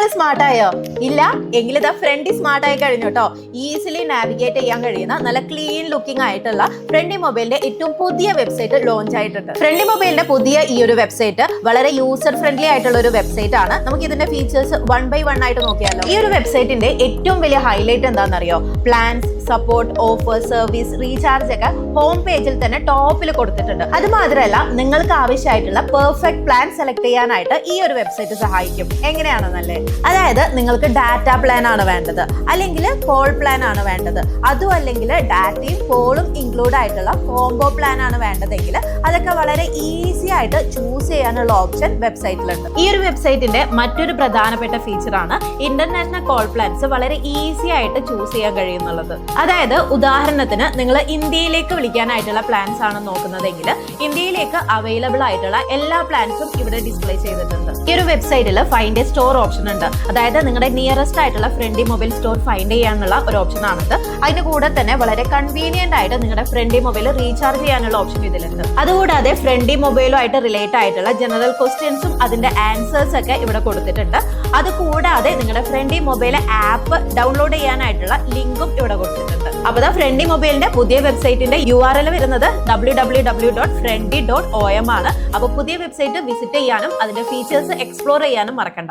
നിങ്ങൾ സ്മാർട്ട് ആയോ? ഇല്ല എങ്കിൽ ഇതാ ഫ്രണ്ടി സ്മാർട്ട് ആയി കഴിഞ്ഞു കേട്ടോ. ഈസിലി നാവിഗേറ്റ് ചെയ്യാൻ കഴിയുന്ന നല്ല ക്ലീൻ ലുക്കിംഗ് ആയിട്ടുള്ള ഫ്രണ്ടി മൊബൈലിന്റെ ഏറ്റവും പുതിയ വെബ്സൈറ്റ് ലോഞ്ച് ആയിട്ടുണ്ട്. ഫ്രണ്ടി മൊബൈലിന്റെ പുതിയ ഈ ഒരു വെബ്സൈറ്റ് വളരെ യൂസർ ഫ്രണ്ട്ലി ആയിട്ടുള്ള ഒരു വെബ്സൈറ്റ് ആണ്. നമുക്ക് ഇതിന്റെ ഫീച്ചേഴ്സ് 1 by 1 ആയിട്ട് നോക്കിയാലോ. ഈ ഒരു വെബ്സൈറ്റിന്റെ ഏറ്റവും വലിയ ഹൈലൈറ്റ് എന്താണെന്നറിയോ? Plans, support, offer, service, recharge ഒക്കെ ഹോം പേജിൽ തന്നെ ടോപ്പിൽ കൊടുത്തിട്ടുണ്ട്. അത് മാത്രമല്ല നിങ്ങൾക്ക് ആവശ്യമായിട്ടുള്ള പെർഫെക്റ്റ് പ്ലാൻ സെലക്ട് ചെയ്യാനായിട്ട് ഈ ഒരു വെബ്സൈറ്റ് സഹായിക്കും. എങ്ങനെയാണെന്നല്ലേ? അതായത് നിങ്ങൾക്ക് ഡാറ്റ പ്ലാൻ ആണ് വേണ്ടത്, അല്ലെങ്കിൽ കോൾ പ്ലാൻ ആണ് വേണ്ടത്, അതും അല്ലെങ്കിൽ ഡാറ്റയും കോളും ഇൻക്ലൂഡ് ആയിട്ടുള്ള കോംബോ പ്ലാൻ ആണ് വേണ്ടതെങ്കിൽ അതൊക്കെ വളരെ ഈസി ആയിട്ട് ചൂസ് ചെയ്യാനുള്ള ഓപ്ഷൻ വെബ്സൈറ്റിലുണ്ട്. ഈ ഒരു വെബ്സൈറ്റിന്റെ മറ്റൊരു പ്രധാനപ്പെട്ട ഫീച്ചർ ആണ് ഇന്റർനാഷണൽ കോൾ പ്ലാൻസ് വളരെ ഈസി ആയിട്ട് ചൂസ് ചെയ്യാൻ കഴിയുന്നുള്ളത്. അതായത് ഉദാഹരണത്തിന് നിങ്ങൾ ഇന്ത്യയിലേക്ക് വിളിക്കാനായിട്ടുള്ള പ്ലാൻസ് ആണ് നോക്കുന്നതെങ്കിൽ ഇന്ത്യയിലേക്ക് അവൈലബിൾ ആയിട്ടുള്ള എല്ലാ പ്ലാൻസും ഇവിടെ ഡിസ്പ്ലേ ചെയ്തിട്ടുണ്ട്. ഈ ഒരു വെബ്സൈറ്റിൽ ഫൈൻഡ് എ സ്റ്റോർ ഓപ്ഷൻ ഉണ്ട്. അതായത് നിങ്ങളുടെ നിയറസ്റ്റ് ആയിട്ടുള്ള ഫ്രണ്ടി മൊബൈൽ സ്റ്റോർ ഫൈൻഡ് ചെയ്യാനുള്ള ഒരു ഓപ്ഷൻ ആണിത്. അതിന്റെ കൂടെ തന്നെ വളരെ കൺവീനിയന്റ് ആയിട്ട് നിങ്ങളുടെ ഫ്രണ്ടി മൊബൈൽ റീചാർജ് ചെയ്യാനുള്ള ഓപ്ഷൻ ഇതിലുണ്ട്. അതുകൂടാതെ ഫ്രണ്ടി മൊബൈലുമായിട്ട് റിലേറ്റ് ആയിട്ടുള്ള ജനറൽ ക്വസ്റ്റ്യൻസും അതിന്റെ ആൻസേഴ്സ് ഒക്കെ ഇവിടെ കൊടുത്തിട്ടുണ്ട്. അതുകൂടാതെ നിങ്ങളുടെ ഫ്രണ്ടി മൊബൈൽ ആപ്പ് ഡൗൺലോഡ് ചെയ്യാനായിട്ടുള്ള ലിങ്കും ഇവിടെ കൊടുത്തിട്ടുണ്ട്. അപ്പൊ ഫ്രണ്ടി മൊബൈലിന്റെ പുതിയ വെബ്സൈറ്റിന്റെ URL വരുന്നത് www.friendly.om ആണ്. അപ്പൊ പുതിയ വെബ്സൈറ്റ് വിസിറ്റ് ചെയ്യാനും അതിന്റെ ഫീച്ചേഴ്സ് എക്സ്പ്ലോർ ചെയ്യാനും മറക്കണ്ട.